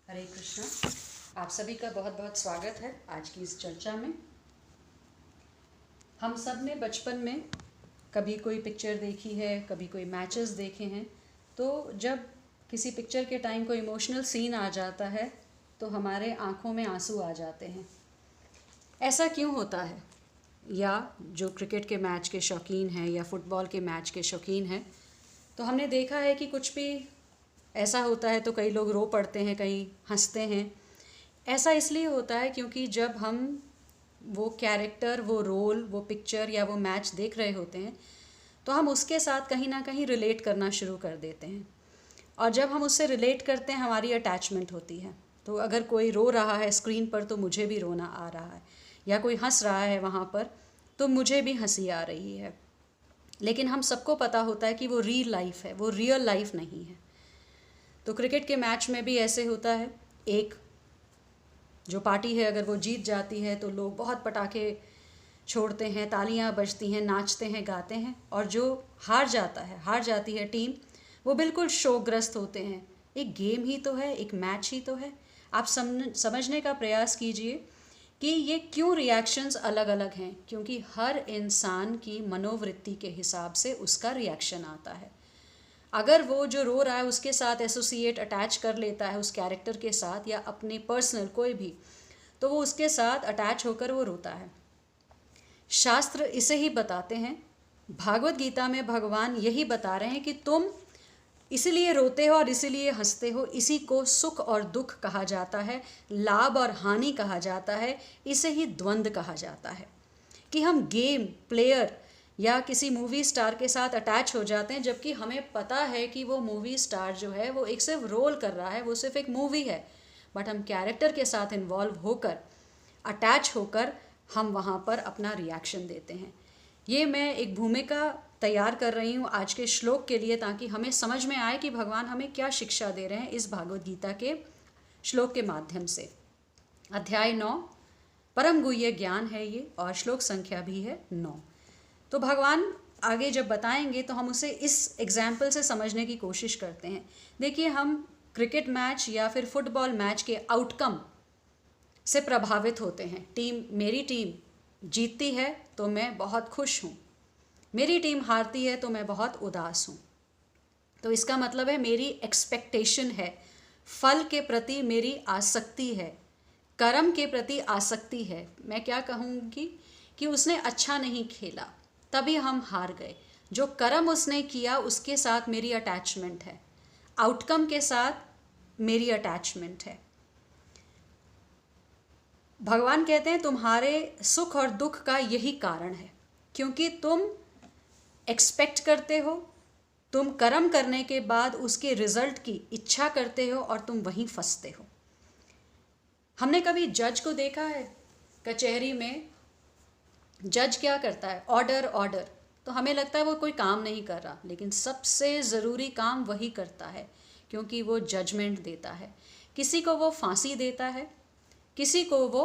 हरे कृष्णा। आप सभी का बहुत बहुत स्वागत है आज की इस चर्चा में। हम सब ने बचपन में कभी कोई पिक्चर देखी है, कभी कोई मैचेस देखे हैं। तो जब किसी पिक्चर के टाइम कोई इमोशनल सीन आ जाता है तो हमारे आंखों में आंसू आ जाते हैं। ऐसा क्यों होता है? या जो क्रिकेट के मैच के शौकीन हैं या फुटबॉल के मैच के शौकीन हैं, तो हमने देखा है कि कुछ भी ऐसा होता है तो कई लोग रो पड़ते हैं, कई हंसते हैं। ऐसा इसलिए होता है क्योंकि जब हम वो कैरेक्टर, वो रोल, वो पिक्चर या वो मैच देख रहे होते हैं तो हम उसके साथ कहीं ना कहीं रिलेट करना शुरू कर देते हैं। और जब हम उससे रिलेट करते हैं हमारी अटैचमेंट होती है। तो अगर कोई रो रहा है स्क्रीन पर तो मुझे भी रोना आ रहा है, या कोई हंस रहा है वहाँ पर तो मुझे भी हंसी आ रही है। लेकिन हम सबको पता होता है कि वो रियल लाइफ है, वो रियल लाइफ नहीं है। तो क्रिकेट के मैच में भी ऐसे होता है। एक जो पार्टी है अगर वो जीत जाती है तो लोग बहुत पटाखे छोड़ते हैं, तालियां बजती हैं, नाचते हैं, गाते हैं। और जो हार जाता है, हार जाती है टीम, वो बिल्कुल शोकग्रस्त होते हैं। एक गेम ही तो है, एक मैच ही तो है। आप समझने का प्रयास कीजिए कि ये क्यों रिएक्शंस अलग अलग हैं। क्योंकि हर इंसान की मनोवृत्ति के हिसाब से उसका रिएक्शन आता है। अगर वो जो रो रहा है उसके साथ एसोसिएट, अटैच कर लेता है उस कैरेक्टर के साथ या अपने पर्सनल कोई भी, तो वो उसके साथ अटैच होकर वो रोता है। शास्त्र इसे ही बताते हैं। भागवत गीता में भगवान यही बता रहे हैं कि तुम इसीलिए रोते हो और इसीलिए हंसते हो। इसी को सुख और दुख कहा जाता है, लाभ और हानि कहा जाता है। इसे ही द्वंद्व कहा जाता है कि हम गेम प्लेयर या किसी मूवी स्टार के साथ अटैच हो जाते हैं, जबकि हमें पता है कि वो मूवी स्टार जो है वो एक सिर्फ रोल कर रहा है, वो सिर्फ एक मूवी है। बट हम कैरेक्टर के साथ इन्वॉल्व होकर, अटैच होकर हम वहाँ पर अपना रिएक्शन देते हैं। ये मैं एक भूमिका तैयार कर रही हूँ आज के श्लोक के लिए, ताकि हमें समझ में आए कि भगवान हमें क्या शिक्षा दे रहे हैं इस भागवत गीता के श्लोक के माध्यम से। अध्याय 9 परम गुह्य ज्ञान है ये, और श्लोक संख्या भी है 9। तो भगवान आगे जब बताएंगे तो हम उसे इस एग्जाम्पल से समझने की कोशिश करते हैं। देखिए, हम क्रिकेट मैच या फिर फुटबॉल मैच के आउटकम से प्रभावित होते हैं। मेरी टीम जीतती है तो मैं बहुत खुश हूँ, मेरी टीम हारती है तो मैं बहुत उदास हूँ। तो इसका मतलब है मेरी एक्सपेक्टेशन है, फल के प्रति मेरी आसक्ति है, कर्म के प्रति आसक्ति है। मैं क्या कहूँगी कि उसने अच्छा नहीं खेला तभी हम हार गए। जो कर्म उसने किया उसके साथ मेरी अटैचमेंट है, आउटकम के साथ मेरी अटैचमेंट है। भगवान कहते हैं तुम्हारे सुख और दुख का यही कारण है, क्योंकि तुम एक्सपेक्ट करते हो, तुम कर्म करने के बाद उसके रिजल्ट की इच्छा करते हो और तुम वहीं फंसते हो। हमने कभी जज को देखा है? कचहरी में जज क्या करता है? Order order. तो हमें लगता है वो कोई काम नहीं कर रहा, लेकिन सबसे ज़रूरी काम वही करता है, क्योंकि वो जजमेंट देता है। किसी को वो फांसी देता है, किसी को वो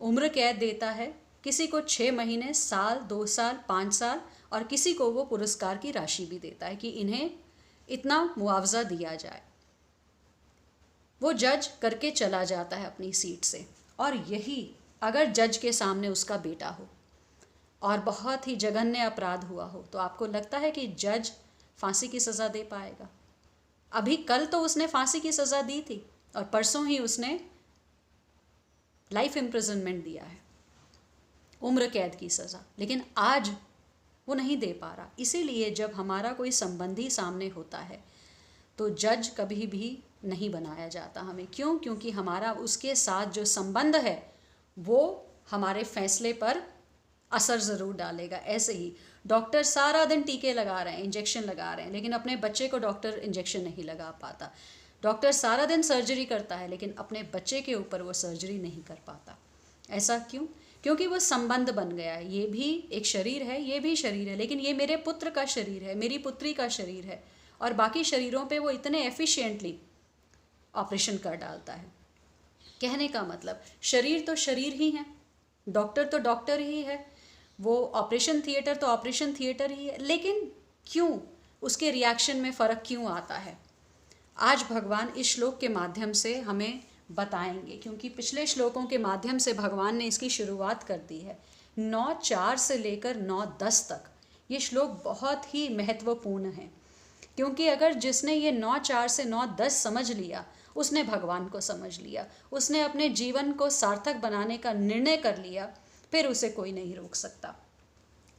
उम्र कैद देता है, किसी को 6 महीने, साल, 2 साल, 5 साल, और किसी को वो पुरस्कार की राशि भी देता है कि इन्हें इतना मुआवजा दिया जाए। वो जज करके चला जाता है अपनी सीट से। और यही अगर जज के सामने उसका बेटा हो और बहुत ही जघन्य अपराध हुआ हो, तो आपको लगता है कि जज फांसी की सज़ा दे पाएगा? अभी कल तो उसने फांसी की सज़ा दी थी और परसों ही उसने लाइफ इम्प्रिजनमेंट दिया है, उम्र कैद की सज़ा, लेकिन आज वो नहीं दे पा रहा। इसीलिए जब हमारा कोई संबंधी सामने होता है तो जज कभी भी नहीं बनाया जाता हमें। क्यों? क्योंकि हमारा उसके साथ जो संबंध है वो हमारे फैसले पर असर ज़रूर डालेगा। ऐसे ही डॉक्टर सारा दिन टीके लगा रहे हैं, इंजेक्शन लगा रहे हैं, लेकिन अपने बच्चे को डॉक्टर इंजेक्शन नहीं लगा पाता। डॉक्टर सारा दिन सर्जरी करता है, लेकिन अपने बच्चे के ऊपर वो सर्जरी नहीं कर पाता। ऐसा क्यों? क्योंकि वो संबंध बन गया है। ये भी एक शरीर है, ये भी शरीर है, लेकिन ये मेरे पुत्र का शरीर है, मेरी पुत्री का शरीर है, और बाकी शरीरों पे वो इतने एफिशिएंटली ऑपरेशन कर डालता है। कहने का मतलब, शरीर तो शरीर ही है, डॉक्टर तो डॉक्टर ही है, वो ऑपरेशन थिएटर तो ऑपरेशन थिएटर ही है। लेकिन क्यों उसके रिएक्शन में फ़र्क क्यों आता है? आज भगवान इस श्लोक के माध्यम से हमें बताएंगे, क्योंकि पिछले श्लोकों के माध्यम से भगवान ने इसकी शुरुआत कर दी है। 9:4 से लेकर 9:10 तक ये श्लोक बहुत ही महत्वपूर्ण है, क्योंकि अगर जिसने ये 9:4 से 9:10 समझ लिया उसने भगवान को समझ लिया, उसने अपने जीवन को सार्थक बनाने का निर्णय कर लिया, फिर उसे कोई नहीं रोक सकता।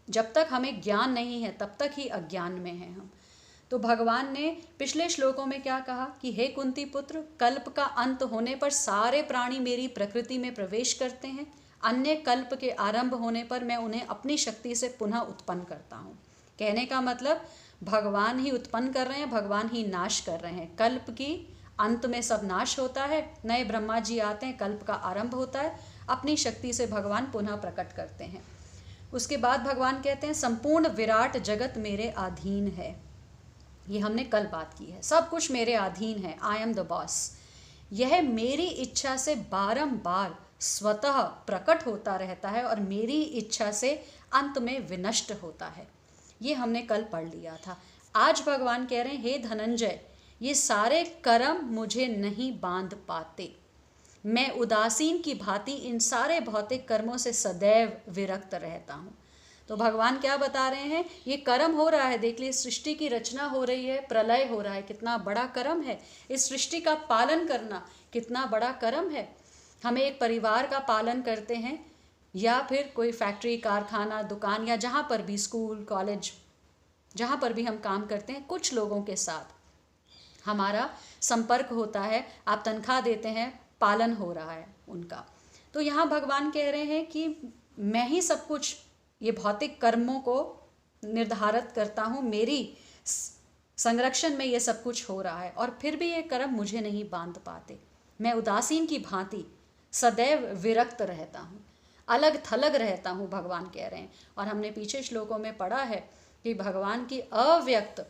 जब तक हमें ज्ञान नहीं है तब तक ही अज्ञान में हैं हम। तो भगवान ने पिछले श्लोकों में क्या कहा कि हे कुंती पुत्र, कल्प का अंत होने पर सारे प्राणी मेरी प्रकृति में प्रवेश करते हैं, अन्य कल्प के आरंभ होने पर मैं उन्हें अपनी शक्ति से पुनः उत्पन्न करता हूँ। कहने का मतलब भगवान ही उत्पन्न कर रहे हैं, भगवान ही नाश कर रहे हैं। कल्प की अंत में सब नाश होता है, नए ब्रह्मा जी आते हैं, कल्प का आरंभ होता है, अपनी शक्ति से भगवान पुनः प्रकट करते हैं। उसके बाद भगवान कहते हैं संपूर्ण विराट जगत मेरे अधीन है। ये हमने कल बात की है, सब कुछ मेरे अधीन है, आई एम द बॉस। यह मेरी इच्छा से बारंबार स्वतः प्रकट होता रहता है और मेरी इच्छा से अंत में विनष्ट होता है। ये हमने कल पढ़ लिया था। आज भगवान कह रहे हैं हे धनंजय, ये सारे कर्म मुझे नहीं बांध पाते, मैं उदासीन की भांति इन सारे भौतिक कर्मों से सदैव विरक्त रहता हूँ। तो भगवान क्या बता रहे हैं, ये कर्म हो रहा है, देख लीजिए सृष्टि की रचना हो रही है, प्रलय हो रहा है, कितना बड़ा कर्म है। इस सृष्टि का पालन करना कितना बड़ा कर्म है। हमें एक परिवार का पालन करते हैं या फिर कोई फैक्ट्री, कारखाना, दुकान या जहाँ पर भी, स्कूल, कॉलेज, जहाँ पर भी हम काम करते हैं, कुछ लोगों के साथ हमारा संपर्क होता है, आप तनख्वाह देते हैं, पालन हो रहा है उनका। तो यहाँ भगवान कह रहे हैं कि मैं ही सब कुछ ये भौतिक कर्मों को निर्धारित करता हूँ, मेरी संरक्षण में ये सब कुछ हो रहा है, और फिर भी ये कर्म मुझे नहीं बांध पाते। मैं उदासीन की भांति सदैव विरक्त रहता हूँ, अलग थलग रहता हूँ, भगवान कह रहे हैं। और हमने पीछे श्लोकों में पढ़ा है कि भगवान की अव्यक्त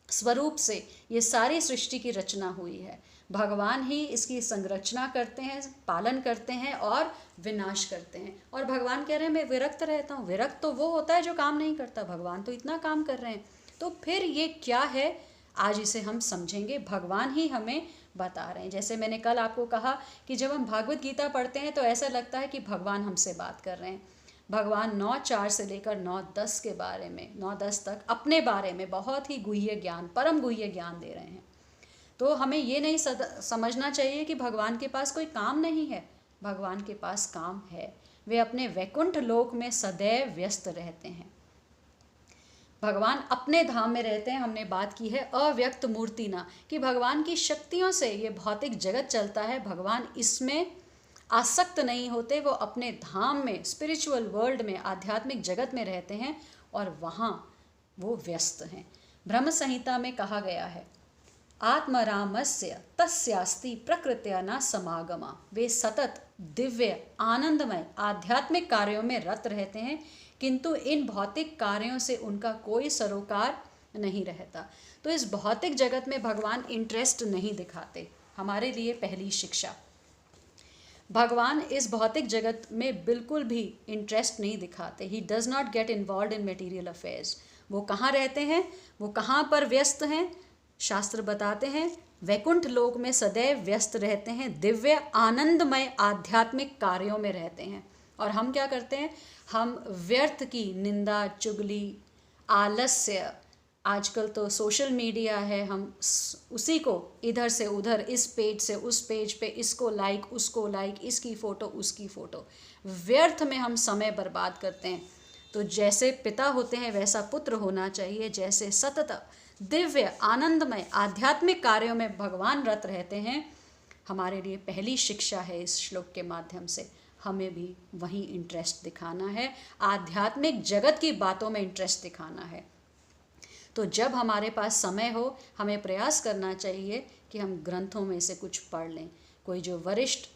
स्वरूप से ये सारी सृष्टि की रचना हुई है। भगवान ही इसकी संरचना करते हैं, पालन करते हैं और विनाश करते हैं। और भगवान कह रहे हैं मैं विरक्त रहता हूँ। विरक्त तो वो होता है जो काम नहीं करता, भगवान तो इतना काम कर रहे हैं। तो फिर ये क्या है, आज इसे हम समझेंगे। भगवान ही हमें बता रहे हैं। जैसे मैंने कल आपको कहा कि जब हम भागवत गीता पढ़ते हैं तो ऐसा लगता है कि भगवान हमसे बात कर रहे हैं। भगवान 9:4 से लेकर 9:10 के बारे में, 9:10 तक अपने बारे में बहुत ही गुह्य ज्ञान, परम गुह्य ज्ञान दे रहे हैं। तो हमें ये नहीं समझना चाहिए कि भगवान के पास कोई काम नहीं है। भगवान के पास काम है, वे अपने वैकुंठ लोक में सदैव व्यस्त रहते हैं। भगवान अपने धाम में रहते हैं। हमने बात की है अव्यक्त मूर्ति ना, कि भगवान की शक्तियों से ये भौतिक जगत चलता है, भगवान इसमें आसक्त नहीं होते। वो अपने धाम में, स्पिरिचुअल वर्ल्ड में, आध्यात्मिक जगत में रहते हैं और वहाँ वो व्यस्त हैं। ब्रह्म संहिता में कहा गया है आत्मरामस्य तस्यास्ति प्रकृत्या न समागमा। वे सतत दिव्य आनंदमय आध्यात्मिक कार्यों में रत रहते हैं, किंतु इन भौतिक कार्यों से उनका कोई सरोकार नहीं रहता। तो इस भौतिक जगत में भगवान इंटरेस्ट नहीं दिखाते। हमारे लिए पहली शिक्षा, भगवान इस भौतिक जगत में बिल्कुल भी इंटरेस्ट नहीं दिखाते। He does not get involve in material affairs. वो कहाँ रहते हैं, वो कहाँ पर व्यस्त हैं? शास्त्र बताते हैं वैकुंठ लोक में सदैव व्यस्त रहते हैं, दिव्य आनंदमय आध्यात्मिक कार्यों में रहते हैं। और हम क्या करते हैं, हम व्यर्थ की निंदा, चुगली, आलस्य, आजकल तो सोशल मीडिया है, हम उसी को इधर से उधर, इस पेज से उस पेज पे, इसको लाइक, उसको लाइक, इसकी फ़ोटो, उसकी फ़ोटो, व्यर्थ में हम समय बर्बाद करते हैं। तो जैसे पिता होते हैं वैसा पुत्र होना चाहिए। जैसे सतत दिव्य आनंदमय आध्यात्मिक कार्यों में भगवान रत रहते हैं, हमारे लिए पहली शिक्षा है इस श्लोक के माध्यम से। हमें भी वही इंटरेस्ट दिखाना है, आध्यात्मिक जगत की बातों में इंटरेस्ट दिखाना है। तो जब हमारे पास समय हो, हमें प्रयास करना चाहिए कि हम ग्रंथों में से कुछ पढ़ लें, कोई जो वरिष्ठ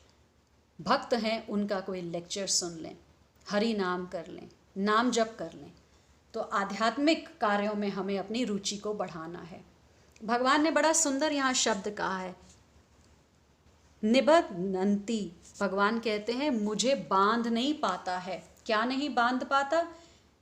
भक्त हैं उनका कोई लेक्चर सुन लें, हरि नाम कर लें, नाम जप कर लें। तो आध्यात्मिक कार्यों में हमें अपनी रुचि को बढ़ाना है। भगवान ने बड़ा सुंदर यहाँ शब्द कहा है, निबध्नन्ति। भगवान कहते हैं मुझे बांध नहीं पाता है। क्या नहीं बांध पाता?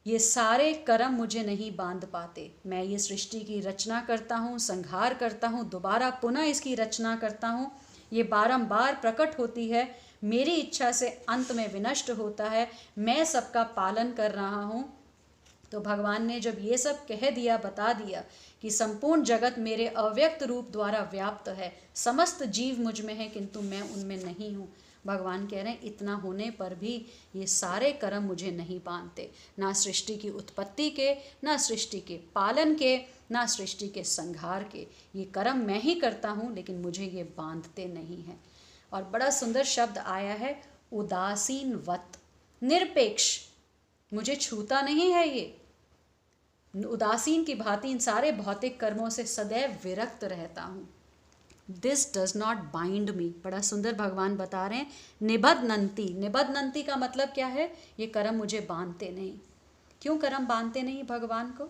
ये सारे कर्म मुझे नहीं बांध पाते। मैं ये सृष्टि की रचना करता हूँ, संहार करता हूँ, दोबारा पुनः इसकी रचना करता हूँ, ये बारंबार प्रकट होती है, मेरी इच्छा से अंत में विनष्ट होता है, मैं सबका पालन कर रहा हूँ। तो भगवान ने जब ये सब कह दिया, बता दिया कि संपूर्ण जगत मेरे अव्यक्त रूप द्वारा व्याप्त है, समस्त जीव मुझ में है किंतु मैं उनमें नहीं हूँ, भगवान कह रहे हैं इतना होने पर भी ये सारे कर्म मुझे नहीं बांधते, ना सृष्टि की उत्पत्ति के, ना सृष्टि के पालन के, ना सृष्टि के संहार के। ये कर्म मैं ही करता हूँ लेकिन मुझे ये बांधते नहीं हैं। और बड़ा सुंदर शब्द आया है उदासीन वत, निरपेक्ष, मुझे छूता नहीं है ये, उदासीन की भांति इन सारे भौतिक कर्मों से सदैव विरक्त रहता हूँ। दिस डज नॉट बाइंड मी, बड़ा सुंदर भगवान बता रहे हैं। निबध्नन्ति, निबध्नन्ति का मतलब क्या है? ये कर्म मुझे बांधते नहीं। क्यों कर्म बांधते नहीं भगवान को?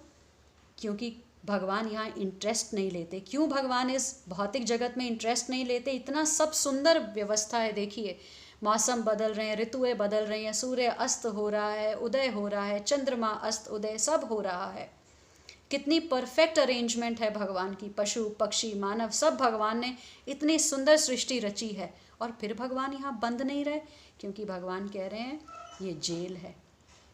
क्योंकि भगवान यहाँ इंटरेस्ट नहीं लेते। क्यों भगवान इस भौतिक जगत में इंटरेस्ट नहीं लेते? इतना सब सुंदर व्यवस्था है, देखिए मौसम बदल रहे हैं, ऋतुएं बदल रही हैं, सूर्य अस्त हो रहा है, उदय हो रहा है, चंद्रमा अस्त उदय सब हो रहा है, कितनी परफेक्ट अरेंजमेंट है भगवान की। पशु पक्षी मानव सब भगवान ने इतनी सुंदर सृष्टि रची है, और फिर भगवान यहाँ बंद नहीं रहे, क्योंकि भगवान कह रहे हैं ये जेल है।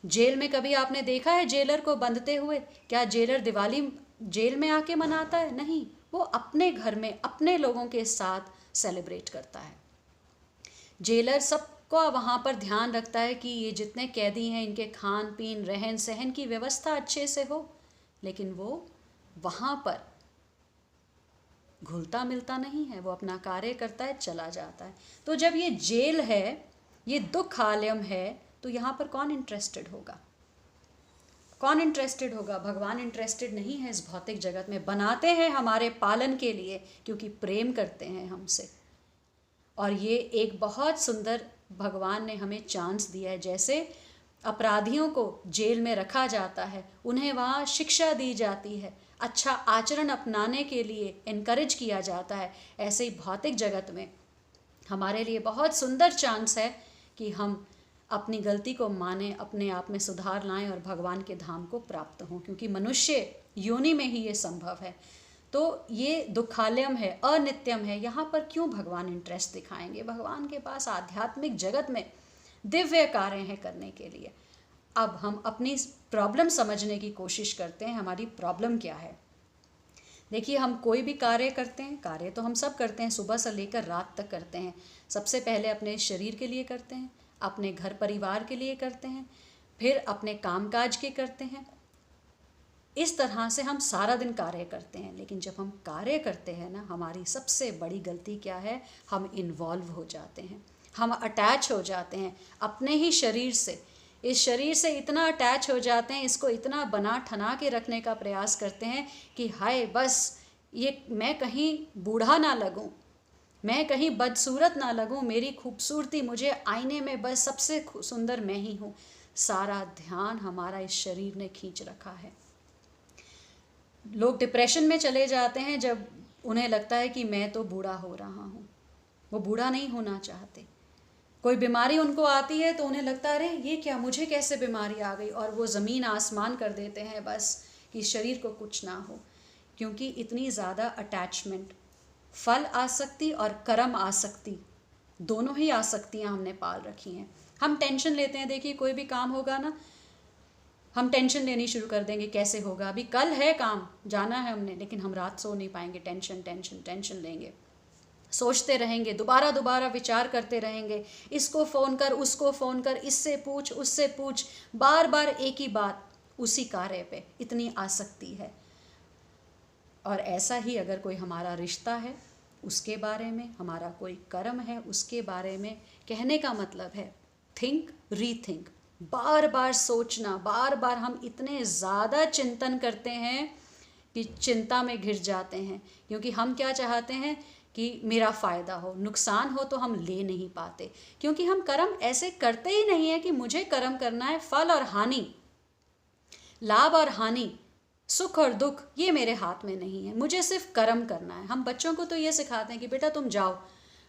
जेल में कभी आपने देखा है जेलर को बंधते हुए? क्या जेलर दिवाली जेल में आके मनाता है? नहीं, वो अपने घर में अपने लोगों के साथ सेलिब्रेट करता है। जेलर सबको वहाँ पर ध्यान रखता है कि ये जितने कैदी हैं इनके खान पीन रहन सहन की व्यवस्था अच्छे से हो, लेकिन वो वहाँ पर घुलता मिलता नहीं है, वो अपना कार्य करता है, चला जाता है। तो जब ये जेल है, ये दुखालयम है, तो यहाँ पर कौन इंटरेस्टेड होगा? कौन इंटरेस्टेड होगा? भगवान इंटरेस्टेड नहीं है इस भौतिक जगत में। बनाते हैं हमारे पालन के लिए, क्योंकि प्रेम करते हैं हमसे। और ये एक बहुत सुंदर भगवान ने हमें चांस दिया है। जैसे अपराधियों को जेल में रखा जाता है, उन्हें वहाँ शिक्षा दी जाती है, अच्छा आचरण अपनाने के लिए इनकरेज किया जाता है, ऐसे ही भौतिक जगत में हमारे लिए बहुत सुंदर चांस है कि हम अपनी गलती को माने, अपने आप में सुधार लाएं और भगवान के धाम को प्राप्त हों, क्योंकि मनुष्य योनि में ही ये संभव है। तो ये दुखालयम है, अनित्यम है, यहाँ पर क्यों भगवान इंटरेस्ट दिखाएंगे? भगवान के पास आध्यात्मिक जगत में दिव्य कार्य हैं करने के लिए। अब हम अपनी प्रॉब्लम समझने की कोशिश करते हैं, हमारी प्रॉब्लम क्या है। देखिए, हम कोई भी कार्य करते हैं, कार्य तो हम सब करते हैं, सुबह से लेकर रात तक करते हैं। सबसे पहले अपने शरीर के लिए करते हैं, अपने घर परिवार के लिए करते हैं, फिर अपने कामकाज के करते हैं। इस तरह से हम सारा दिन कार्य करते हैं। लेकिन जब हम कार्य करते हैं ना, हमारी सबसे बड़ी गलती क्या है? हम इन्वॉल्व हो जाते हैं, हम अटैच हो जाते हैं अपने ही शरीर से। इस शरीर से इतना अटैच हो जाते हैं, इसको इतना बना ठना के रखने का प्रयास करते हैं कि हाय बस ये मैं कहीं बूढ़ा ना लगूं, मैं कहीं बदसूरत ना लगूं, मेरी खूबसूरती मुझे आईने में बस सबसे सुंदर मैं ही हूँ। सारा ध्यान हमारा इस शरीर ने खींच रखा है। लोग डिप्रेशन में चले जाते हैं जब उन्हें लगता है कि मैं तो बूढ़ा हो रहा हूँ। वो बूढ़ा नहीं होना चाहते। कोई बीमारी उनको आती है तो उन्हें लगता है अरे ये क्या, मुझे कैसे बीमारी आ गई, और वो ज़मीन आसमान कर देते हैं बस कि शरीर को कुछ ना हो। क्योंकि इतनी ज़्यादा अटैचमेंट, फल आसक्ति और कर्म आसक्ति, दोनों ही आसक्तियाँ हमने पाल रखी हैं। हम टेंशन लेते हैं, देखिए कोई भी काम होगा ना, हम टेंशन लेनी शुरू कर देंगे, कैसे होगा, अभी कल है काम, जाना है हमने, लेकिन हम रात सो नहीं पाएंगे, टेंशन टेंशन टेंशन लेंगे, सोचते रहेंगे, दोबारा दोबारा विचार करते रहेंगे, इसको फ़ोन कर, उसको फ़ोन कर, इससे पूछ, उससे पूछ, बार बार एक ही बात, उसी कार्य पे इतनी आसक्ति है। और ऐसा ही अगर कोई हमारा रिश्ता है उसके बारे में, हमारा कोई कर्म है उसके बारे में, कहने का मतलब है थिंक रीथिंक, बार बार सोचना, बार बार हम इतने ज़्यादा चिंतन करते हैं कि चिंता में घिर जाते हैं। क्योंकि हम क्या चाहते हैं कि मेरा फ़ायदा हो, नुकसान हो तो हम ले नहीं पाते, क्योंकि हम कर्म ऐसे करते ही नहीं है कि मुझे कर्म करना है, फल और हानि, लाभ और हानि, सुख और दुख ये मेरे हाथ में नहीं है, मुझे सिर्फ कर्म करना है। हम बच्चों को तो ये सिखाते हैं कि बेटा तुम जाओ,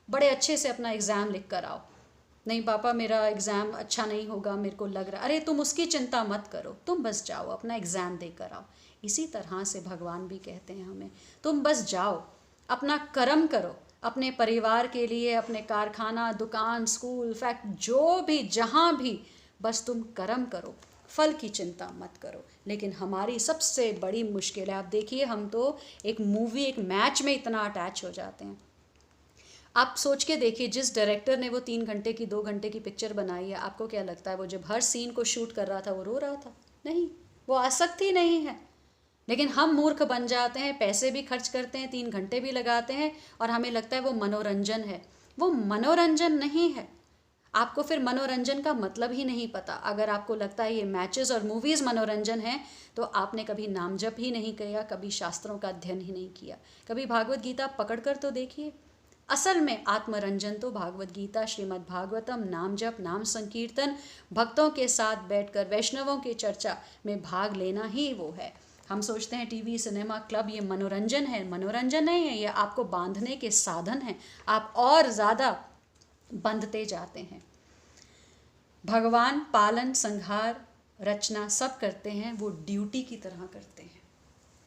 बड़े अच्छे से अपना एग्ज़ाम लिख कर आओ, नहीं पापा मेरा एग्ज़ाम अच्छा नहीं होगा, मेरे को लग रहा, अरे तुम उसकी चिंता मत करो, तुम बस जाओ अपना एग्ज़ाम दे कर आओ। इसी तरह से भगवान भी कहते हैं हमें, तुम बस जाओ अपना कर्म करो, अपने परिवार के लिए, अपने कारखाना, दुकान, स्कूल, फैक्ट, जो भी जहाँ भी, बस तुम कर्म करो, फल की चिंता मत करो। लेकिन हमारी सबसे बड़ी मुश्किल है, आप देखिए हम तो एक मूवी, एक मैच में इतना अटैच हो जाते हैं। आप सोच के देखिए, जिस डायरेक्टर ने वो 3 घंटे की 2 घंटे की पिक्चर बनाई है, आपको क्या लगता है वो जब हर सीन को शूट कर रहा था वो रो रहा था? नहीं, वो आसक्ति नहीं है। लेकिन हम मूर्ख बन जाते हैं, पैसे भी खर्च करते हैं, 3 घंटे भी लगाते हैं और हमें लगता है वो मनोरंजन है। वो मनोरंजन नहीं है। आपको फिर मनोरंजन का मतलब ही नहीं पता। अगर आपको लगता है ये मैचेस और मूवीज़ मनोरंजन है, तो आपने कभी नाम जप ही नहीं किया, कभी शास्त्रों का अध्ययन ही नहीं किया, कभी भागवत गीता पकड़ कर तो देखिए। असल में आत्मरंजन तो भागवत गीता, श्रीमद् भागवतम, नाम जप, नाम संकीर्तन, भक्तों के साथ बैठकर वैष्णवों की चर्चा में भाग लेना ही वो है। हम सोचते हैं टीवी, सिनेमा, क्लब ये मनोरंजन है। मनोरंजन नहीं है, ये आपको बांधने के साधन हैं। आप और ज़्यादा बंधते जाते हैं। भगवान पालन, संहार, रचना सब करते हैं, वो ड्यूटी की तरह करते हैं।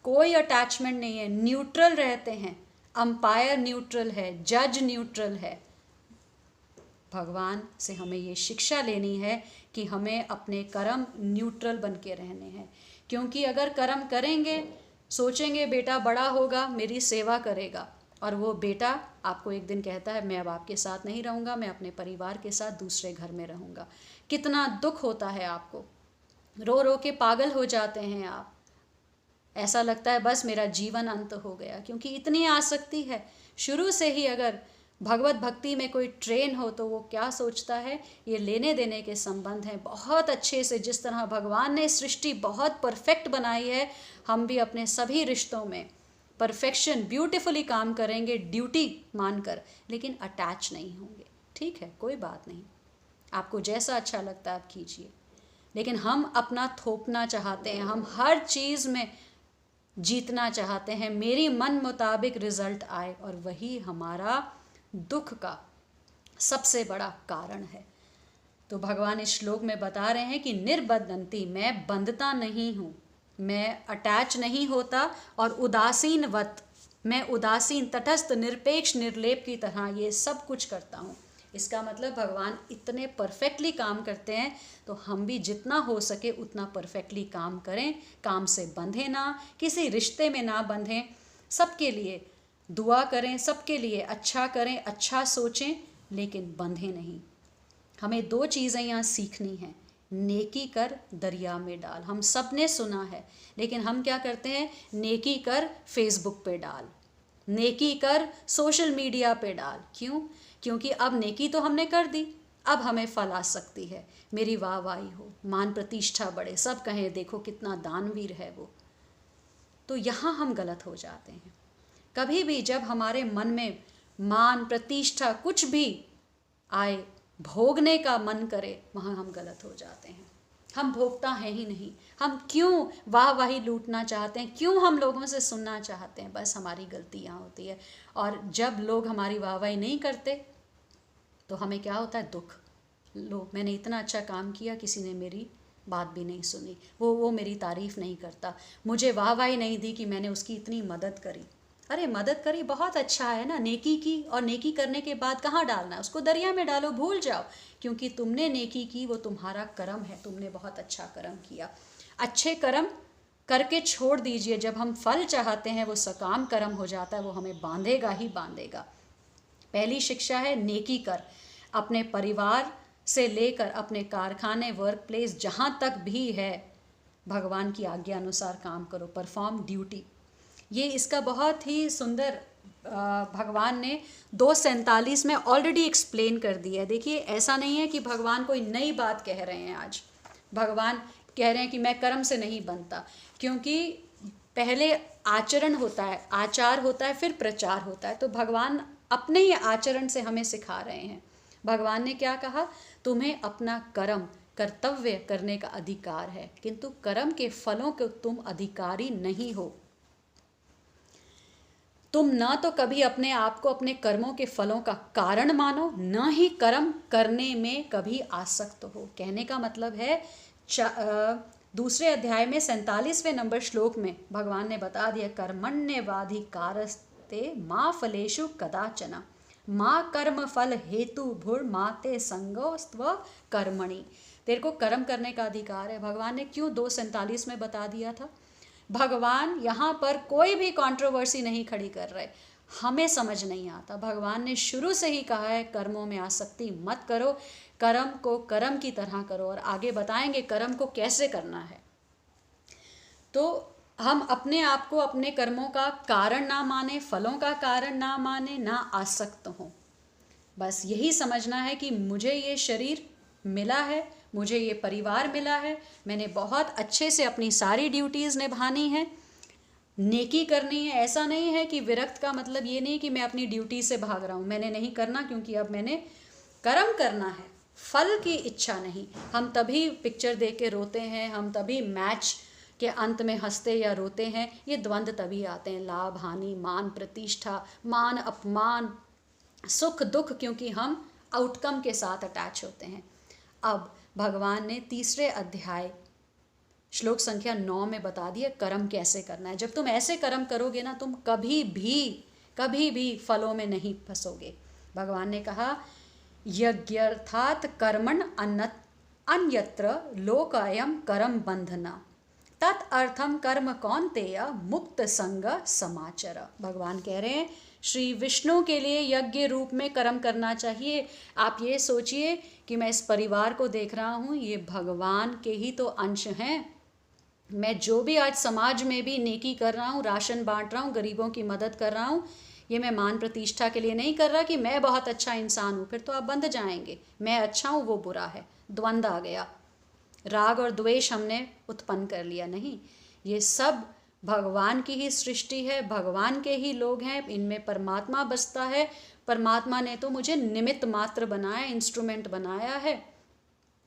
कोई अटैचमेंट नहीं है, न्यूट्रल रहते हैं। अंपायर न्यूट्रल है, जज न्यूट्रल है। भगवान से हमें ये शिक्षा लेनी है कि हमें अपने कर्म न्यूट्रल बन के रहने हैं। क्योंकि अगर कर्म करेंगे, सोचेंगे बेटा बड़ा होगा मेरी सेवा करेगा, और वो बेटा आपको एक दिन कहता है मैं अब आपके साथ नहीं रहूँगा, मैं अपने परिवार के साथ दूसरे घर में रहूँगा, कितना दुख होता है आपको। रो रो के पागल हो जाते हैं आप। ऐसा लगता है बस मेरा जीवन अंत हो गया, क्योंकि इतनी आसक्ति है। शुरू से ही अगर भगवत भक्ति में कोई ट्रेन हो तो वो क्या सोचता है, ये लेने देने के संबंध हैं। बहुत अच्छे से, जिस तरह भगवान ने सृष्टि बहुत परफेक्ट बनाई है, हम भी अपने सभी रिश्तों में परफेक्शन ब्यूटीफुली काम करेंगे, ड्यूटी मानकर, लेकिन अटैच नहीं होंगे। ठीक है, कोई बात नहीं, आपको जैसा अच्छा लगता है आप कीजिए। लेकिन हम अपना थोपना चाहते हैं, हम हर चीज़ में जीतना चाहते हैं, मेरी मन मुताबिक रिजल्ट आए, और वही हमारा दुख का सबसे बड़ा कारण है। तो भगवान इस श्लोक में बता रहे हैं कि निर्बद्धंती, मैं बंधता नहीं हूँ, मैं अटैच नहीं होता, और उदासीनवत, मैं उदासीन, तटस्थ, निरपेक्ष, निर्लेप की तरह ये सब कुछ करता हूँ। इसका मतलब भगवान इतने परफेक्टली काम करते हैं, तो हम भी जितना हो सके उतना परफेक्टली काम करें। काम से बंधे ना, किसी रिश्ते में ना बंधें, सबके लिए दुआ करें, सबके लिए अच्छा करें, अच्छा सोचें, लेकिन बंधे नहीं। हमें 2 चीज़ें यहाँ सीखनी हैं। नेकी कर दरिया में डाल, हम सब ने सुना है, लेकिन हम क्या करते हैं, नेकी कर फेसबुक पे डाल, नेकी कर सोशल मीडिया पे डाल। क्यों? क्योंकि अब नेकी तो हमने कर दी, अब हमें फल आ सकती है, मेरी वाहवाही हो, मान प्रतिष्ठा बढ़े, सब कहें देखो कितना दानवीर है वो। तो यहाँ हम गलत हो जाते हैं। कभी भी जब हमारे मन में मान प्रतिष्ठा कुछ भी आए, भोगने का मन करे, वहाँ हम गलत हो जाते हैं। हम भोगता है ही नहीं। हम क्यों वाहवाही लूटना चाहते हैं, क्यों हम लोगों से सुनना चाहते हैं, बस हमारी गलती यहाँ होती है। और जब लोग हमारी वाहवाही नहीं करते तो हमें क्या होता है, दुख। लो, मैंने इतना अच्छा काम किया, किसी ने मेरी बात भी नहीं सुनी, वो मेरी तारीफ़ नहीं करता, मुझे वाहवाही नहीं दी कि मैंने उसकी इतनी मदद करी। अरे मदद करी, बहुत अच्छा है ना, नेकी की, और नेकी करने के बाद कहाँ डालना है उसको, दरिया में डालो, भूल जाओ, क्योंकि तुमने नेकी की, वो तुम्हारा कर्म है, तुमने बहुत अच्छा कर्म किया। अच्छे कर्म करके छोड़ दीजिए। जब हम फल चाहते हैं वो सकाम कर्म हो जाता है, वो हमें बांधेगा ही बांधेगा। पहली शिक्षा है नेकी कर, अपने परिवार से लेकर अपने कारखाने, वर्क प्लेस, जहाँ तक भी है, भगवान की आज्ञा अनुसार काम करो, परफॉर्म ड्यूटी। ये इसका बहुत ही सुंदर भगवान ने 2:47 में ऑलरेडी एक्सप्लेन कर दिया है। देखिए, ऐसा नहीं है कि भगवान कोई नई बात कह रहे हैं आज। भगवान कह रहे हैं कि मैं कर्म से नहीं बनता, क्योंकि पहले आचरण होता है, आचार होता है, फिर प्रचार होता है। तो भगवान अपने ही आचरण से हमें सिखा रहे हैं। भगवान ने क्या कहा, तुम्हें अपना कर्म, कर्तव्य करने का अधिकार है, किंतु कर्म के फलों के तुम अधिकारी नहीं हो। तुम ना तो कभी अपने आप को अपने कर्मों के फलों का कारण मानो, न ही कर्म करने में कभी आसक्त हो। कहने का मतलब है दूसरे अध्याय में 47वें नंबर श्लोक में भगवान ने बता दिया, कर्मण्येवाधिकारस्ते मा फलेषु कदाचन माँ कर्म फल हेतु भूर माते संगोस्त्व कर्मणि। तेरे को कर्म करने का अधिकार है। भगवान ने क्यों 2:47 में बता दिया था? भगवान यहाँ पर कोई भी कंट्रोवर्सी नहीं खड़ी कर रहे। हमें समझ नहीं आता, भगवान ने शुरू से ही कहा है कर्मों में आसक्ति मत करो, कर्म को कर्म की तरह करो, और आगे बताएंगे कर्म को कैसे करना है। तो हम अपने आप को अपने कर्मों का कारण ना माने, फलों का कारण ना माने, ना आसक्त हों। बस यही समझना है कि मुझे ये शरीर मिला है, मुझे ये परिवार मिला है, मैंने बहुत अच्छे से अपनी सारी ड्यूटीज़ निभानी है, नेकी करनी है। ऐसा नहीं है कि विरक्त का मतलब ये नहीं कि मैं अपनी ड्यूटी से भाग रहा हूँ, मैंने नहीं करना क्योंकि अब मैंने कर्म करना है, फल की इच्छा नहीं। हम तभी पिक्चर देख के रोते हैं, हम तभी मैच के अंत में हंसते या रोते हैं। ये द्वंद्व तभी आते हैं, लाभ हानि, मान प्रतिष्ठा, मान अपमान, सुख दुख, क्योंकि हम आउटकम के साथ अटैच होते हैं। अब भगवान ने तीसरे अध्याय श्लोक संख्या 9 में बता दिया कर्म कैसे करना है। जब तुम ऐसे कर्म करोगे ना, तुम कभी भी फलों में नहीं फंसोगे। भगवान ने कहा, यज्ञर्थात् कर्मण अन्यत्र लोकायम कर्म बंधना तदर्थम कर्म कौन्तेय मुक्त संग समाचर। भगवान कह रहे हैं श्री विष्णु के लिए यज्ञ रूप में कर्म करना चाहिए। आप ये सोचिए कि मैं इस परिवार को देख रहा हूँ, ये भगवान के ही तो अंश हैं। मैं जो भी आज समाज में भी नेकी कर रहा हूँ, राशन बांट रहा हूँ, गरीबों की मदद कर रहा हूँ, ये मैं मान प्रतिष्ठा के लिए नहीं कर रहा कि मैं बहुत अच्छा इंसान हूँ, फिर तो आप बंध जाएंगे। मैं अच्छा हूँ, वो बुरा है, द्वंद्व आ गया, राग और द्वेष हमने उत्पन्न कर लिया। नहीं, ये सब भगवान की ही सृष्टि है, भगवान के ही लोग हैं, इनमें परमात्मा बसता है। परमात्मा ने तो मुझे निमित्त मात्र बनाया, इंस्ट्रूमेंट बनाया है।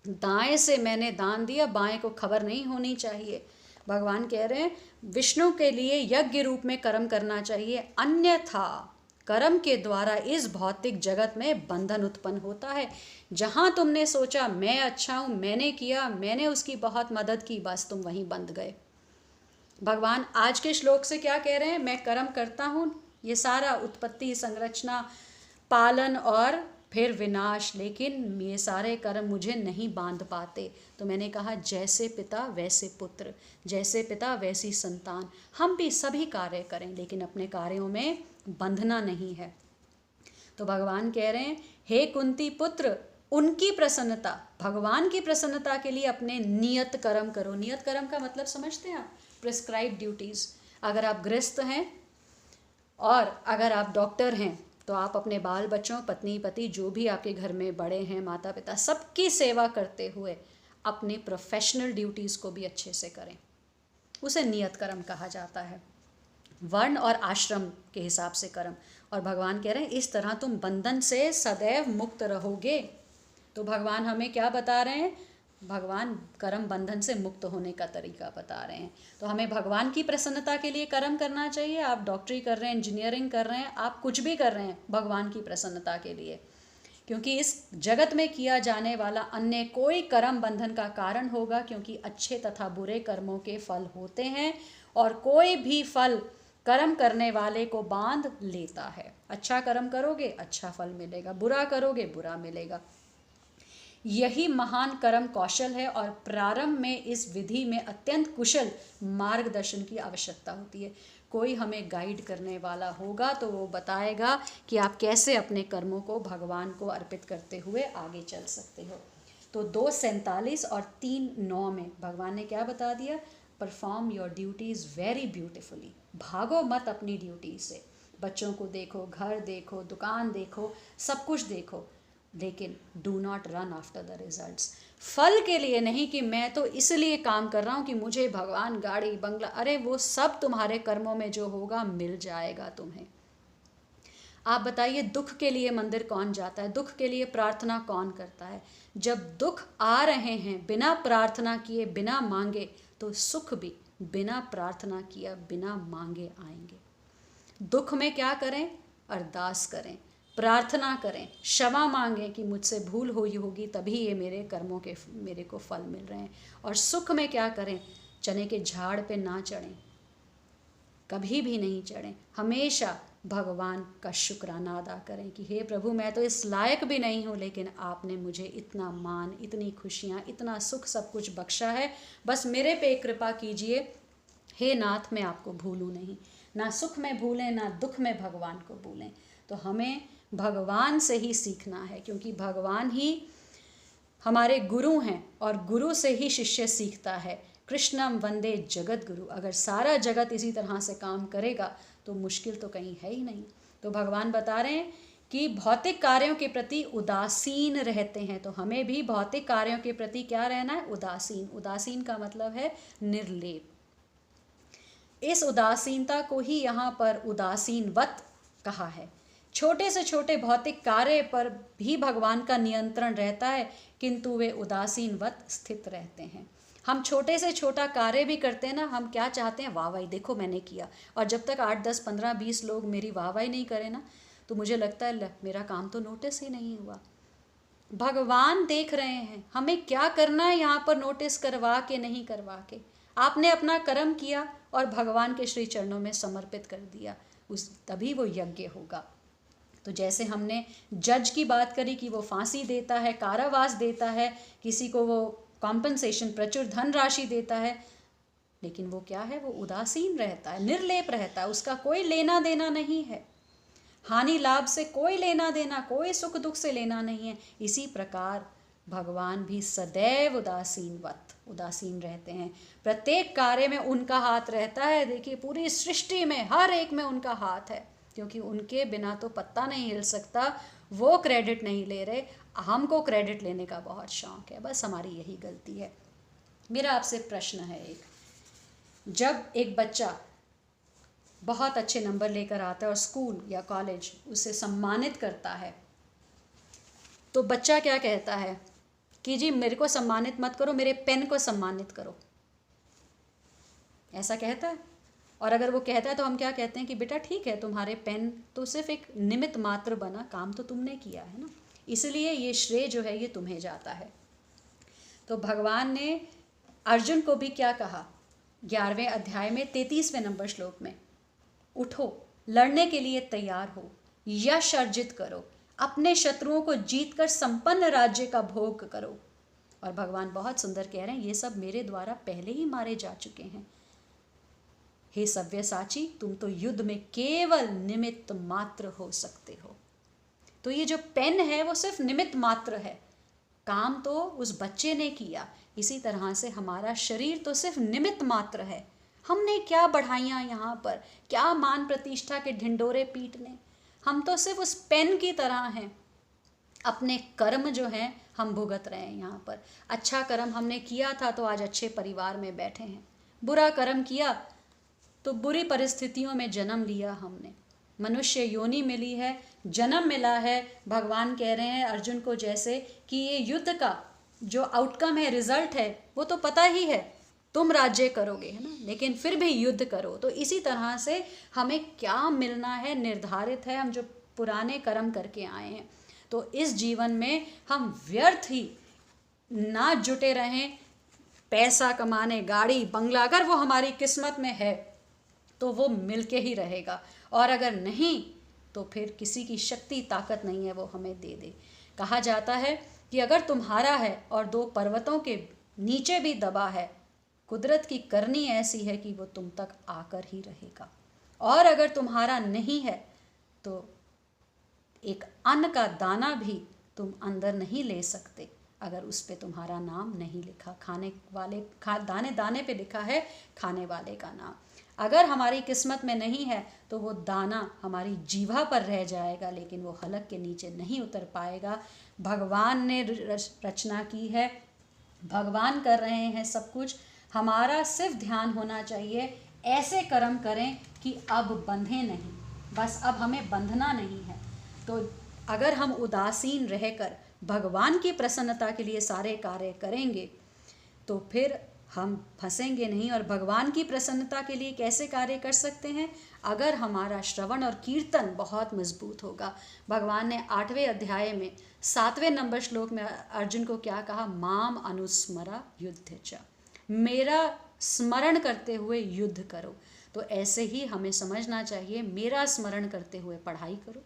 दाएं से मैंने दान दिया, बाएं को खबर नहीं होनी चाहिए। भगवान कह रहे हैं विष्णु के लिए यज्ञ रूप में कर्म करना चाहिए, अन्यथा कर्म के द्वारा इस भौतिक जगत में बंधन उत्पन्न होता है। जहाँ तुमने सोचा मैं अच्छा हूँ, मैंने किया, मैंने उसकी बहुत मदद की, बस तुम वहीं बंध गए। भगवान आज के श्लोक से क्या कह रहे हैं? मैं कर्म करता हूँ, ये सारा उत्पत्ति, संरचना, पालन और फिर विनाश, लेकिन ये सारे कर्म मुझे नहीं बांध पाते। तो मैंने कहा जैसे पिता वैसे पुत्र, जैसे पिता वैसी संतान। हम भी सभी कार्य करें, लेकिन अपने कार्यों में बंधना नहीं है। तो भगवान कह रहे हैं हे कुंती पुत्र, उनकी प्रसन्नता, भगवान की प्रसन्नता के लिए अपने नियत कर्म करो। नियत कर्म का मतलब समझते हैं आप? Prescribe duties. अगर आप गृहस्थ हैं और अगर आप डॉक्टर हैं तो आप अपने बाल बच्चों, पत्नी पति, जो भी आपके घर में बड़े हैं, माता पिता, सबकी सेवा करते हुए अपने प्रोफेशनल ड्यूटीज़ को भी अच्छे से करें। उसे नियत कर्म कहा जाता है, वर्ण और आश्रम के हिसाब से कर्म। और भगवान कह रहे हैं इस तरह तुम बंधन से सदैव मुक्त रहोगे। तो भगवान हमें क्या बता रहे हैं? भगवान कर्म बंधन से मुक्त होने का तरीका बता रहे हैं। तो हमें भगवान की प्रसन्नता के लिए कर्म करना चाहिए। आप डॉक्टरी कर रहे हैं, इंजीनियरिंग कर रहे हैं, आप कुछ भी कर रहे हैं भगवान की प्रसन्नता के लिए, क्योंकि इस जगत में किया जाने वाला अन्य कोई कर्म बंधन का कारण होगा, क्योंकि अच्छे तथा बुरे कर्मों के फल होते हैं और कोई भी फल कर्म करने वाले को बांध लेता है। अच्छा कर्म करोगे अच्छा फल मिलेगा, बुरा करोगे बुरा मिलेगा। यही महान कर्म कौशल है और प्रारंभ में इस विधि में अत्यंत कुशल मार्गदर्शन की आवश्यकता होती है। कोई हमें गाइड करने वाला होगा तो वो बताएगा कि आप कैसे अपने कर्मों को भगवान को अर्पित करते हुए आगे चल सकते हो। तो 2:47 और 3:9 में भगवान ने क्या बता दिया? Perform your duties very beautifully. भागो मत अपनी ड्यूटी से। बच्चों को देखो, घर देखो, दुकान देखो, सब कुछ देखो, लेकिन do not run after the results. फल के लिए नहीं कि मैं तो इसलिए काम कर रहा हूँ कि मुझे भगवान गाड़ी बंगला, अरे वो सब तुम्हारे कर्मों में जो होगा मिल जाएगा तुम्हें। आप बताइए दुख के लिए मंदिर कौन जाता है? दुख के लिए प्रार्थना कौन करता है? जब दुख आ रहे हैं बिना प्रार्थना किए, बिना मांगे, तो सुख भी बिना प्रार्थना किया, बिना मांगे आएंगे। दुख में क्या करें? अरदास करें, प्रार्थना करें, क्षमा मांगें कि मुझसे भूल हुई होगी तभी ये मेरे कर्मों के मेरे को फल मिल रहे हैं। और सुख में क्या करें? चने के झाड़ पे ना चढ़ें, कभी भी नहीं चढ़ें, हमेशा भगवान का शुक्राना अदा करें कि हे प्रभु, मैं तो इस लायक भी नहीं हूँ, लेकिन आपने मुझे इतना मान, इतनी खुशियाँ, इतना सुख सब कुछ बख्शा है, बस मेरे पे कृपा कीजिए। हे नाथ, मैं आपको भूलूँ नहीं, ना सुख में भूलें ना दुख में भगवान को भूलें। तो हमें भगवान से ही सीखना है, क्योंकि भगवान ही हमारे गुरु हैं और गुरु से ही शिष्य सीखता है। कृष्णम वंदे जगत गुरु। अगर सारा जगत इसी तरह से काम करेगा तो मुश्किल तो कहीं है ही नहीं। तो भगवान बता रहे हैं कि भौतिक कार्यों के प्रति उदासीन रहते हैं, तो हमें भी भौतिक कार्यों के प्रति क्या रहना है? उदासीन। उदासीन का मतलब है निर्लेप। इस उदासीनता को ही यहाँ पर उदासीनवत कहा है। छोटे से छोटे भौतिक कार्य पर भी भगवान का नियंत्रण रहता है, किंतु वे उदासीनवत स्थित रहते हैं। हम छोटे से छोटा कार्य भी करते हैं ना, हम क्या चाहते हैं? वाहवाही, देखो मैंने किया। और जब तक 8, 10, 15, 20 लोग मेरी वाहवाही नहीं करें ना, तो मुझे लगता है मेरा काम तो नोटिस ही नहीं हुआ। भगवान देख रहे हैं हमें क्या करना है यहाँ पर, नोटिस करवा के नहीं करवा के। आपने अपना कर्म किया और भगवान के श्री चरणों में समर्पित कर दिया, उस तभी वो यज्ञ होगा। तो जैसे हमने जज की बात करी कि वो फांसी देता है, कारावास देता है, किसी को वो कॉम्पनसेशन प्रचुर धनराशि देता है, लेकिन वो क्या है? वो उदासीन रहता है, निर्लेप रहता है, उसका कोई लेना देना नहीं है, हानि लाभ से कोई लेना देना, कोई सुख दुख से लेना नहीं है। इसी प्रकार भगवान भी सदैव उदासीन रहते हैं। प्रत्येक कार्य में उनका हाथ रहता है। देखिए पूरी सृष्टि में हर एक में उनका हाथ है, क्योंकि उनके बिना तो पत्ता नहीं हिल सकता। वो क्रेडिट नहीं ले रहे, हमको क्रेडिट लेने का बहुत शौक है, बस हमारी यही गलती है। मेरा आपसे प्रश्न है एक, जब एक बच्चा बहुत अच्छे नंबर लेकर आता है और स्कूल या कॉलेज उसे सम्मानित करता है, तो बच्चा क्या कहता है कि जी मेरे को सम्मानित मत करो, मेरे पेन को सम्मानित करो, ऐसा कहता है। और अगर वो कहता है तो हम क्या कहते हैं कि बेटा ठीक है, तुम्हारे पेन तो सिर्फ एक निमित्त मात्र बना, काम तो तुमने किया है ना, इसलिए ये श्रेय जो है ये तुम्हें जाता है। तो भगवान ने अर्जुन को भी क्या कहा 11वें अध्याय में 33वें नंबर श्लोक में, उठो, लड़ने के लिए तैयार हो, यश अर्जित करो, अपने शत्रुओं को जीतकर संपन्न राज्य का भोग करो। और भगवान बहुत सुंदर कह रहे हैं, ये सब मेरे द्वारा पहले ही मारे जा चुके हैं। हे सव्यसाची, तुम तो युद्ध में केवल निमित्त मात्र हो सकते हो। तो ये जो पेन है वो सिर्फ निमित्त मात्र है, काम तो उस बच्चे ने किया। इसी तरह से हमारा शरीर तो सिर्फ निमित्त मात्र है। हमने क्या बढ़ाइयाँ यहाँ पर, क्या मान प्रतिष्ठा के ढिंडोरे पीटने, हम तो सिर्फ उस पेन की तरह हैं। अपने कर्म जो हैं हम भुगत रहे हैं यहाँ पर। अच्छा कर्म हमने किया था तो आज अच्छे परिवार में बैठे हैं, बुरा कर्म किया तो बुरी परिस्थितियों में जन्म लिया हमने, मनुष्य योनि मिली है, जन्म मिला है। भगवान कह रहे हैं अर्जुन को जैसे कि ये युद्ध का जो आउटकम है, रिजल्ट है, वो तो पता ही है, तुम राज्य करोगे, है ना, लेकिन फिर भी युद्ध करो। तो इसी तरह से हमें क्या मिलना है निर्धारित है, हम जो पुराने कर्म करके आए हैं। तो इस जीवन में हम व्यर्थ ही ना जुटे रहें पैसा कमाने, गाड़ी बंगला, अगर वो हमारी किस्मत में है तो वो मिलके ही रहेगा, और अगर नहीं तो फिर किसी की शक्ति ताकत नहीं है वो हमें दे दे। कहा जाता है कि अगर तुम्हारा है और 2 पर्वतों के नीचे भी दबा है, कुदरत की करनी ऐसी है कि वो तुम तक आकर ही रहेगा। और अगर तुम्हारा नहीं है तो एक अन्न का दाना भी तुम अंदर नहीं ले सकते अगर उस पे तुम्हारा नाम नहीं लिखा, खाने वाले दाने दाने पे लिखा है खाने वाले का नाम। अगर हमारी किस्मत में नहीं है तो वो दाना हमारी जीवा पर रह जाएगा, लेकिन वो हलक के नीचे नहीं उतर पाएगा। भगवान ने रचना की है, भगवान कर रहे हैं सब कुछ, हमारा सिर्फ ध्यान होना चाहिए, ऐसे कर्म करें कि अब बंधे नहीं, बस अब हमें बंधना नहीं है। तो अगर हम उदासीन रहकर भगवान की प्रसन्नता के लिए सारे कार्य करेंगे तो फिर हम फंसेंगे नहीं। और भगवान की प्रसन्नता के लिए कैसे कार्य कर सकते हैं? अगर हमारा श्रवण और कीर्तन बहुत मजबूत होगा। भगवान ने 8वें अध्याय में 7वें नंबर श्लोक में अर्जुन को क्या कहा? माम अनुस्मरा युद्ध च, मेरा स्मरण करते हुए युद्ध करो। तो ऐसे ही हमें समझना चाहिए, मेरा स्मरण करते हुए पढ़ाई करो,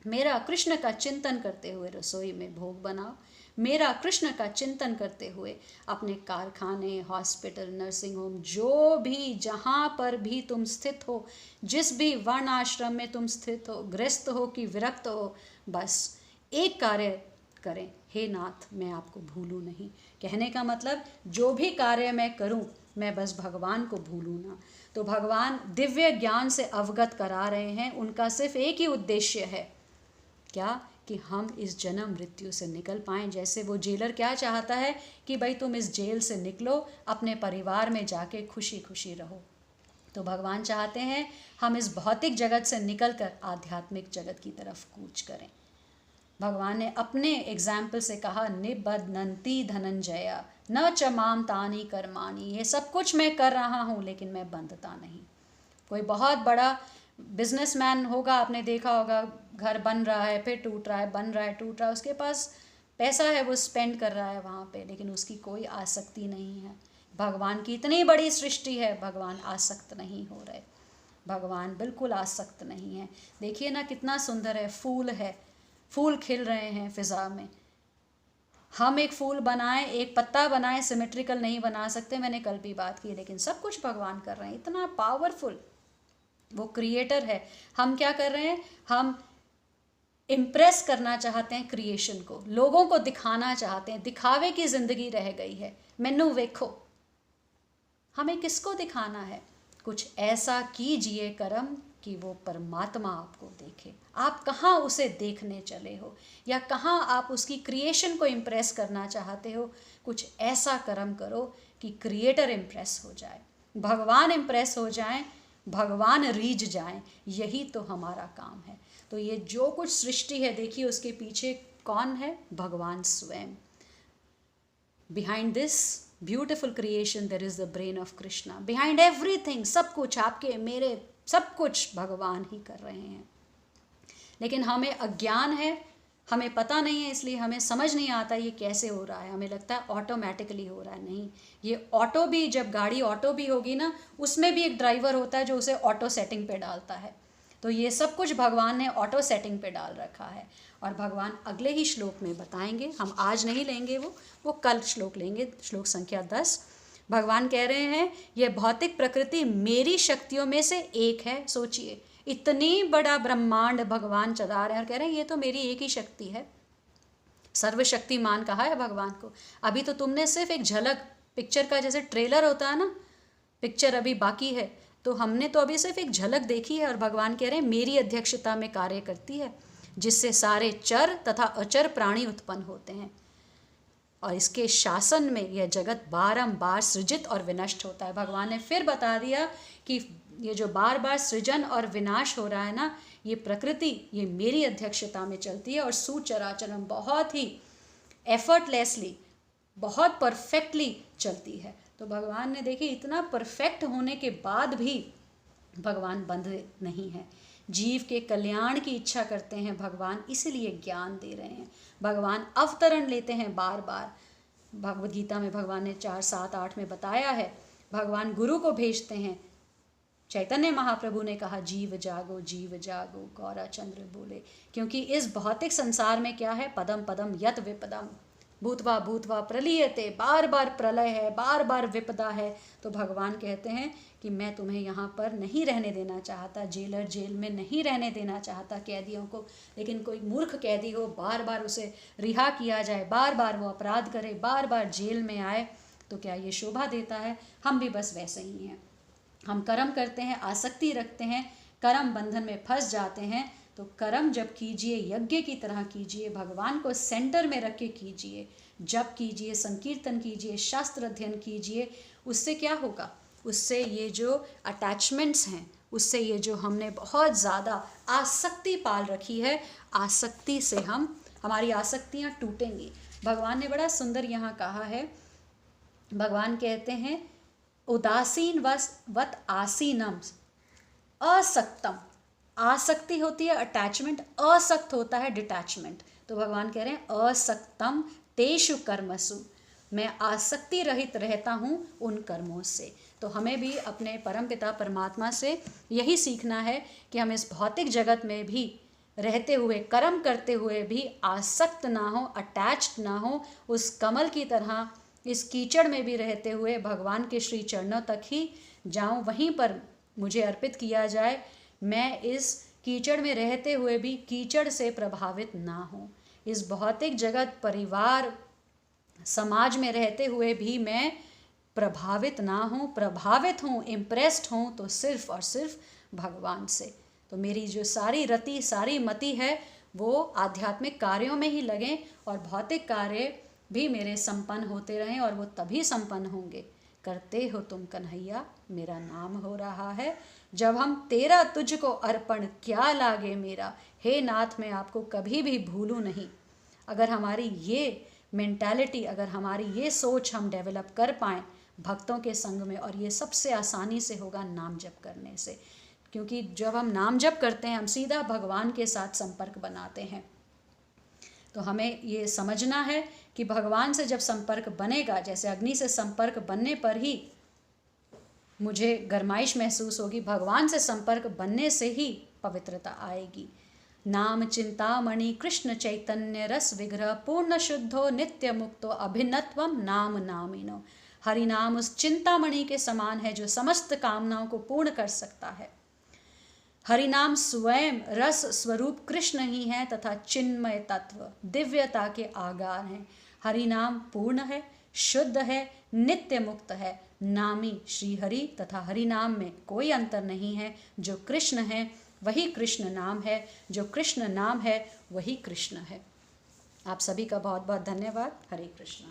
मेरा कृष्ण का चिंतन करते हुए रसोई में भोग बनाओ, मेरा कृष्ण का चिंतन करते हुए अपने कारखाने, हॉस्पिटल, नर्सिंग होम, जो भी जहाँ पर भी तुम स्थित हो, जिस भी वर्ण आश्रम में तुम स्थित हो, गृहस्थ हो कि विरक्त हो, बस एक कार्य करें, हे नाथ मैं आपको भूलूं नहीं। कहने का मतलब जो भी कार्य मैं करूं मैं बस भगवान को भूलूं ना। तो भगवान दिव्य ज्ञान से अवगत करा रहे हैं। उनका सिर्फ एक ही उद्देश्य है, क्या? कि हम इस जन्म मृत्यु से निकल पाएँ। जैसे वो जेलर क्या चाहता है कि भाई तुम इस जेल से निकलो, अपने परिवार में जाके खुशी खुशी रहो। तो भगवान चाहते हैं हम इस भौतिक जगत से निकलकर आध्यात्मिक जगत की तरफ कूच करें। भगवान ने अपने एग्जाम्पल से कहा, निबध्नन्ति धनंजय न च माम तानि कर्माणि। ये सब कुछ मैं कर रहा हूँ लेकिन मैं बंधता नहीं। कोई बहुत बड़ा बिजनेसमैन होगा, आपने देखा होगा, घर बन रहा है फिर टूट रहा है, बन रहा है टूट रहा है, उसके पास पैसा है, वो स्पेंड कर रहा है वहाँ पे, लेकिन उसकी कोई आसक्ति नहीं है। भगवान की इतनी बड़ी सृष्टि है, भगवान आसक्त नहीं हो रहे। भगवान बिल्कुल आसक्त नहीं है। देखिए ना कितना सुंदर है, फूल है, फूल खिल रहे हैं फिज़ा में। हम एक फूल बनाएं, एक पत्ता बनाएं, सिमेट्रिकल नहीं बना सकते, मैंने कल भी बात की, लेकिन सब कुछ भगवान कर रहे हैं। इतना पावरफुल वो क्रिएटर है। हम क्या कर रहे हैं? हम इम्प्रेस करना चाहते हैं क्रिएशन को, लोगों को दिखाना चाहते हैं। दिखावे की ज़िंदगी रह गई है। मैनू वेखो, हमें किसको दिखाना है? कुछ ऐसा कीजिए कर्म कि वो परमात्मा आपको देखे। आप कहाँ उसे देखने चले हो, या कहाँ आप उसकी क्रिएशन को इम्प्रेस करना चाहते हो? कुछ ऐसा कर्म करो कि क्रिएटर इम्प्रेस हो जाए, भगवान इम्प्रेस हो जाएं, भगवान रीझ जाएं। यही तो हमारा काम है। तो ये जो कुछ सृष्टि है, देखिए उसके पीछे कौन है? भगवान स्वयं। Behind this beautiful creation there is the brain of Krishna. Behind everything, सब कुछ आपके मेरे सब कुछ भगवान ही कर रहे हैं। लेकिन हमें अज्ञान है, हमें पता नहीं है, इसलिए हमें समझ नहीं आता ये कैसे हो रहा है। हमें लगता है ऑटोमेटिकली हो रहा है। नहीं, ये ऑटो भी, जब गाड़ी ऑटो भी होगी ना, उसमें भी एक ड्राइवर होता है जो उसे ऑटो सेटिंग पे डालता है। तो ये सब कुछ भगवान ने ऑटो सेटिंग पे डाल रखा है। और भगवान अगले ही श्लोक में बताएंगे, हम आज नहीं लेंगे, वो कल श्लोक लेंगे, श्लोक संख्या 10। भगवान कह रहे हैं यह भौतिक प्रकृति मेरी शक्तियों में से एक है। सोचिए, इतनी बड़ा ब्रह्मांड भगवान चला रहे हैं और कह रहे हैं ये तो मेरी एक ही शक्ति है। सर्वशक्तिमान कहा है भगवान को। अभी तो तुमने सिर्फ एक झलक, पिक्चर का जैसे ट्रेलर होता है ना, पिक्चर अभी बाकी है, तो हमने तो अभी सिर्फ एक झलक देखी है। और भगवान कह रहे हैं मेरी अध्यक्षता में कार्य करती है, जिससे सारे चर तथा अचर प्राणी उत्पन्न होते हैं। और इसके शासन में यह जगत बारंबार सृजित और विनष्ट होता है। भगवान ने फिर बता दिया कि ये जो बार बार सृजन और विनाश हो रहा है ना, ये प्रकृति, ये मेरी अध्यक्षता में चलती है। और सुचराचर में बहुत ही एफर्टलेसली, बहुत परफेक्टली चलती है। तो भगवान ने, देखिए, इतना परफेक्ट होने के बाद भी भगवान बंध नहीं है। जीव के कल्याण की इच्छा करते हैं भगवान, इसीलिए ज्ञान दे रहे हैं। भगवान अवतरण लेते हैं बार बार। भगवद गीता में भगवान ने 4, 7, 8 में बताया है। भगवान गुरु को भेजते हैं। चैतन्य महाप्रभु ने कहा जीव जागो गौरा चंद्र बोले, क्योंकि इस भौतिक संसार में क्या है? पदम पदम यत विपदम, भूतवा भूतवा प्रलीयते, बार बार प्रलय है, बार बार विपदा है। तो भगवान कहते हैं कि मैं तुम्हें यहाँ पर नहीं रहने देना चाहता, जेलर जेल में नहीं रहने देना चाहता कैदियों को। लेकिन कोई मूर्ख कैदी हो, बार बार उसे रिहा किया जाए, बार बार वो अपराध करे, बार बार जेल में आए, तो क्या ये शोभा देता है? हम भी बस वैसे ही हैं। हम कर्म करते हैं, आसक्ति रखते हैं, कर्म बंधन में फंस जाते हैं। तो कर्म जब कीजिए, यज्ञ की तरह कीजिए, भगवान को सेंटर में रख के कीजिए, जप कीजिए, संकीर्तन कीजिए, शास्त्र अध्ययन कीजिए। उससे क्या होगा? उससे ये जो अटैचमेंट्स हैं, उससे ये जो हमने बहुत ज़्यादा आसक्ति पाल रखी है, आसक्ति से हमारी आसक्तियाँ टूटेंगी। भगवान ने बड़ा सुंदर यहाँ कहा है, भगवान कहते हैं उदासीन वत आसीनम असक्तम। आसक्ति होती है अटैचमेंट, असक्त होता है डिटैचमेंट। तो भगवान कह रहे हैं असक्तम तेषु कर्मसु, मैं आसक्ति रहित रहता हूँ उन कर्मों से। तो हमें भी अपने परमपिता परमात्मा से यही सीखना है कि हम इस भौतिक जगत में भी रहते हुए, कर्म करते हुए भी आसक्त ना हो, अटैच्ड ना हो। उस कमल की तरह इस कीचड़ में भी रहते हुए भगवान के श्री चरणों तक ही जाऊं, वहीं पर मुझे अर्पित किया जाए। मैं इस कीचड़ में रहते हुए भी कीचड़ से प्रभावित ना हूँ। इस भौतिक जगत, परिवार, समाज में रहते हुए भी मैं प्रभावित ना हूँ, प्रभावित हूँ, इम्प्रेस्ड हूँ तो सिर्फ और सिर्फ भगवान से। तो मेरी जो सारी रति, सारी मति है वो आध्यात्मिक कार्यों में ही लगें और भौतिक कार्य भी मेरे संपन्न होते रहें। और वो तभी संपन्न होंगे, करते हो तुम कन्हैया मेरा नाम हो रहा है, जब हम तेरा तुझको अर्पण क्या लागे मेरा। हे नाथ, मैं आपको कभी भी भूलूं नहीं। अगर हमारी ये मेंटालिटी, अगर हमारी ये सोच हम डेवलप कर पाएँ भक्तों के संग में, और ये सबसे आसानी से होगा नाम जप करने से, क्योंकि जब हम नाम जप करते हैं हम सीधा भगवान के साथ संपर्क बनाते हैं। तो हमें ये समझना है कि भगवान से जब संपर्क बनेगा, जैसे अग्नि से संपर्क बनने पर ही मुझे गरमाइश महसूस होगी, भगवान से संपर्क बनने से ही पवित्रता आएगी। नाम चिंतामणि कृष्ण चैतन्य रस विग्रह पूर्ण शुद्धो नित्य मुक्तो अभिन्नत्वम नाम नामिनो। हरि नाम उस चिंतामणि के समान है जो समस्त कामनाओं को पूर्ण कर सकता है। हरि नाम स्वयं रस स्वरूप कृष्ण ही है तथा चिन्मय तत्व, दिव्यता के आगार हैं। हरि नाम पूर्ण है, शुद्ध है, नित्य मुक्त है, नामी श्री हरि तथा हरि नाम में कोई अंतर नहीं है। जो कृष्ण है वही कृष्ण नाम है, जो कृष्ण नाम है वही कृष्ण है। आप सभी का बहुत बहुत धन्यवाद। हरे कृष्ण।